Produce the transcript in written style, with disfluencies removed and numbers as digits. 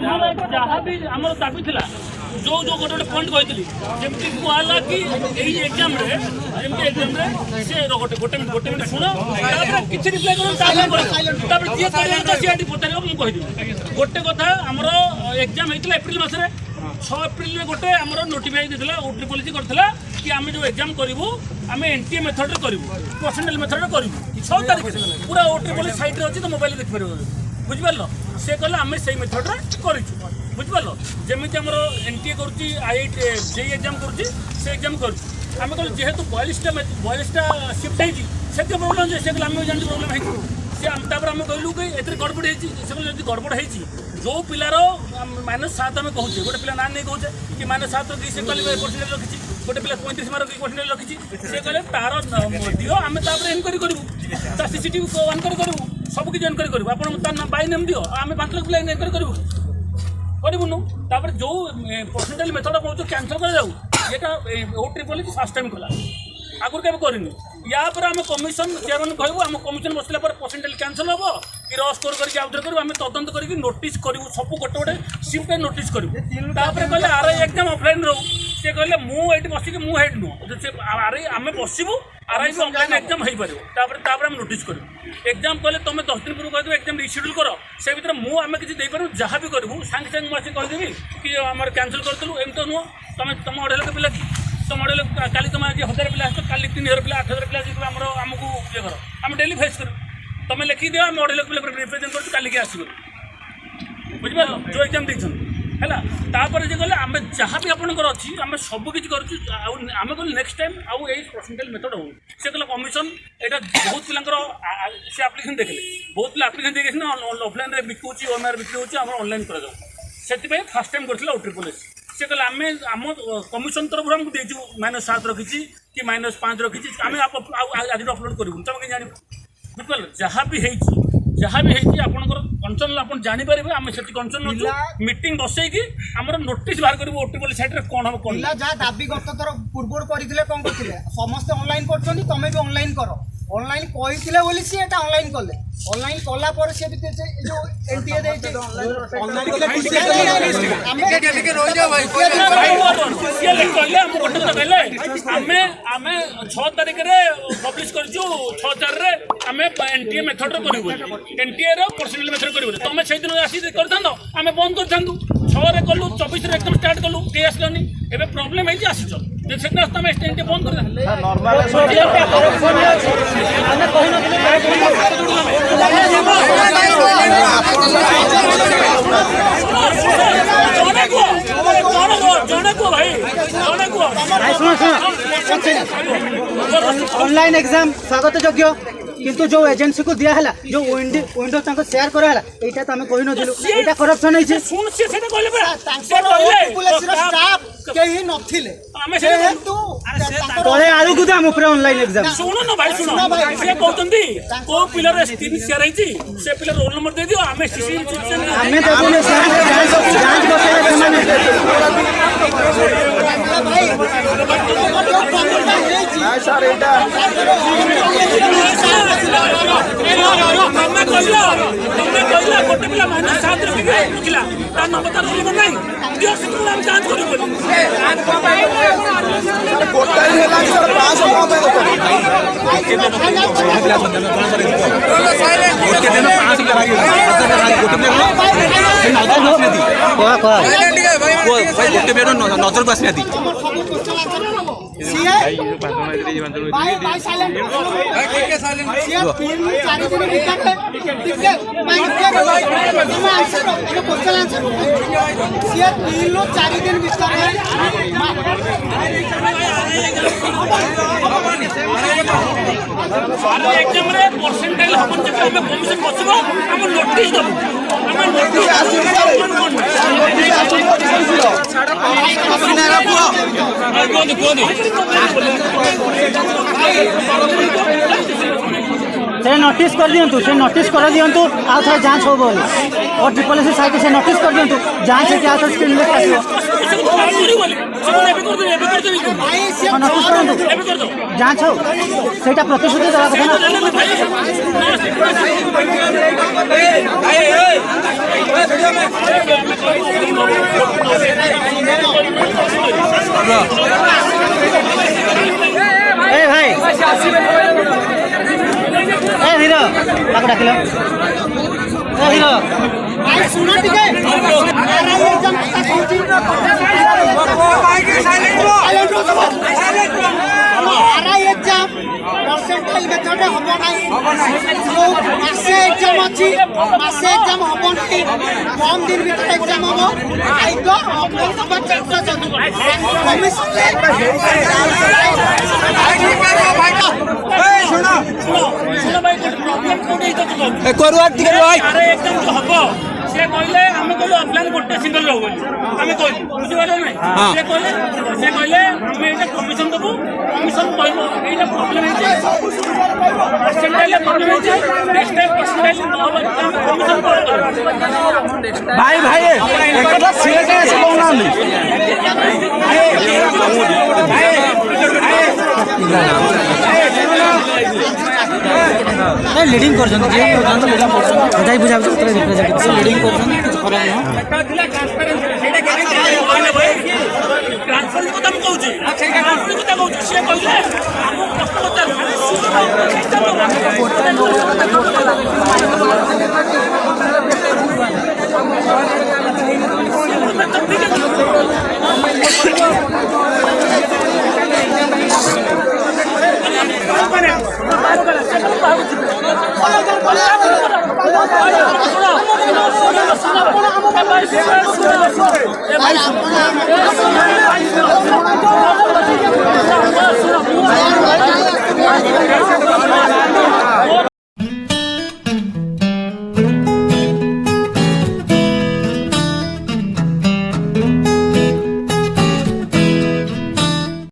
जहाँ भी आम दाबी था जो जो गोटे पॉइंट कही जमी कहला कि एग्जाम से गोटे मिनट शुण किसी रिप्लाई कर जी सी पचार मुझे गोटे कथा आमर एग्जाम होता एप्रिल मसरे 6 एप्रिल में गोटे आमर नोटिफाई देता ओट्री पॉलिसी करता कि आम जो एग्जाम करूँ आम एनटीए मेथड करूँ परसेंटेज मेथड करूँ 6 तारीख पूरा ओट्री पॉलिसी साइट अच्छी तो मोबाइल देखिपार बुझिपार से कहले आम से मेथड कर बुझिपार जमी आम एनटीए करुच्ची IIT जेई एग्जाम करुच्ची से एग्जाम करुँ आम कहल जेहेतु 42टा शिफ्ट होती से प्रोब्लेम से आम जान प्रोब्लेम होती से आम कहलु कि ए गड़बड़ होती गड़बड़ होती जो पिलार -7 आम कहूँ गोटे पिला ना नहीं कहूचे कि -7 रखी से कहले परसेंटेज रखी गोटे पिला 35 मार्क परसेंटेज रखी से कहले तार दियो आम इनक्वारी करूँ सीसीटीवी इनक्वारी करूँ सबकि इनक्वारी करूँ आप बाई नेम दियो आम 5 लाख पिला इनक्वारी करूँ करूँ जो परसेंटेज मेथड कौन कैंसल कर ओट्री पॉलिसी फास्ट टाइम कला आगुरी केवे करनी या आम कमिशन चेयरमैन कहूँ आम कमिशन बसला परसेंटेज कैंसल हम कि रस करके आउट करूँ आम तदंत करके नोटिस करूँ सब गोटे गोटे शिफ्ट नोटिस करूँ कहले RI एग्जाम ऑफलाइन रो से कहले मुझे बसिक मुझे हेड नुह RI आम बसबू RI भी ऑनलाइन एग्जाम हो पार आम नोटिस करूँ एग्जाम कहले तुम 10 दिन पूर्व कह एग्जाम रिशेड्यूल कर से भर मुझे आम किसी देपारू जहाँ भी करूँ सागे सागे मुझे कहीदेवी कि आम कैंसल करूँ एमती नुह तुम 2.5 लाख पिला तुम 2.5 लाख काली तुम आज 1000 पिला आस काली 3000 पिला 8000 पिला आमको ये कर आम डेली फेस कर तुम लिखी दियो आम 2.5 लाख पिला रिप्रेजेंट कर काली आस बुझिपार जो एग्जाम देखते है तापर जे कहले आम जहाँ भी आपंकर अच्छी आम सबकि आम कहले नेक्स्ट टाइम आउ परसेंटेज मेथड हो से कहले कमिशन यहाँ बहुत पिलांकर से आप्लिकेसन देखले बहुत पिला आप्लिकेसन देखिए ऑफलाइन बिकुची ओएमआर बिक्री होची आम ऑनलाइन कर से फास्ट टाइम करथिला ओट्री पॉलिसी से कहले आम कमिशन तरफ आमको देचु -7 रखी कि -5 रखी आम आज अपलोड करूँ तुम कहीं जान बुझिपार जहाँ भी आपंकर कंसर्न आप जापर आम से कंसर्न अच्छु मीटिंग बसैकी आम नोटिस बाहर करूँ ओट्री पॉलिसी साइट कौन हम कौन जहाँ दाबी गत थर पूर्व करते कौन करते समस्ते ऑनलाइन कर तुम भी ऑनलाइन कर ऑनलाइन कही सी ऑनलाइन कले ऑनलाइन कला पर से भी जो एनटीए आम 6 तारीख पब्लिश कर 6/4 आम एनटीए मेथड करूँ एनटीए परसेंटेज मेथड करूँ तुम से दिन आसी कर आम बंद कर 6 कलु 24 एकदम स्टार्ट कलु कई आसलनि एवं प्रोब्लेम है आसीच से तुम एनटीए बंद कर ऑनलाइन एग्जाम स्वागत योग्य किंतु जो एजेंसी को दिया है जो विंडो तक शेयर करा है यहाँ तो आम कही नथिलु एटा करप्शन है केही नथिले तले आलू को हम ऊपर ऑनलाइन एग्जाम सुनो ना भाई सुनो से कहतंती को पिलर 3 शेयर है से पिलर रोल नंबर दे दियो आमे सीसी हमें तो बोले जांच बसे भाई सर एटा तुमने कहला गोटे पिला -7 रखिला तार नंबर तार रोल नंबर नहीं दियो से तुम हम जांच करू कोटाई हेला सर 500 पे नजर को आसना एग्जाम रे परसेंटेज हमन जे हमें कमिशन बसबो हम नोटिस दबो हम नोटिस से नोटिस कर दिंतु से नोटिस कर दिंतु आ थे जांच हो बोल और ट्रिपल एस साइट से नोटिस कर दिंतु जांच के आ स्क्रीन में ଭାଇ ସିଏ ନୋଟିସ୍ କରନ୍ତୁ ଯାଞ୍ଚ ହଉ ସେଇଟା ପ୍ରତିଶ୍ରୁତି ଦେବା କଥା ନା ए भाई ए हिरो ताको डाकिलो ए हिरो ଭାଇ ଶୁଣ ଟିକେ আরআই এক্সাম পার্সেন্টাইল মেথডে হব নাই মাসে এক্সাম আছে মাসে এক্সাম হব নাই কম দিন ভিতরে এক্সাম হব আইতো অপলোড হবার চেষ্টা চলছে কমিশন କରୁଆ ଟିକେ ଭାଇ ଏକ୍ସାମ ଯୋଉ ହବ ସେ କହିଲେ ଆମେ କହିଲୁ ଅଫଲାଇନ ଗୋଟେ ସିଙ୍ଗଲ ରହିବ ବୋଲି ଆମେ କହିଲୁ ବୁଝିପାରିଲେ ନାଇଁ ସେ କହିଲେ ଆମେ ଏଇଟା କମିଶନ ଦେବୁ କମିଶନ କହିବ ଏଇଟା ପ୍ରୋବ୍ଲେମ ହେଇଛି ପର୍ସେଣ୍ଟାଇଲ ପ୍ରୋବ୍ଲେମ ହେଇଛି ନେକ୍ସଟ ଟାଇମ ପର୍ସେଣ୍ଟାଇଲ ନ ହବ ଆମେ କମିଶନ କରିବୁ ଭାଇ ଭାଇ ଏକଥା ସିରିୟସ୍ ଆସି କହୁନାହାନ୍ତି লিডিং করছেন যে জানতো লিডিং করছেন বুঝাই বুঝা বুঝা তোরা রিপ্রেজেন্ট করছেন লিডিং করছেন কিছু খরাপ না ট্রান্সফার কথা কହୁଛି ট্রান্সফার কথা কହୁଛି ସେ କହିଲେ ଆମ ভাই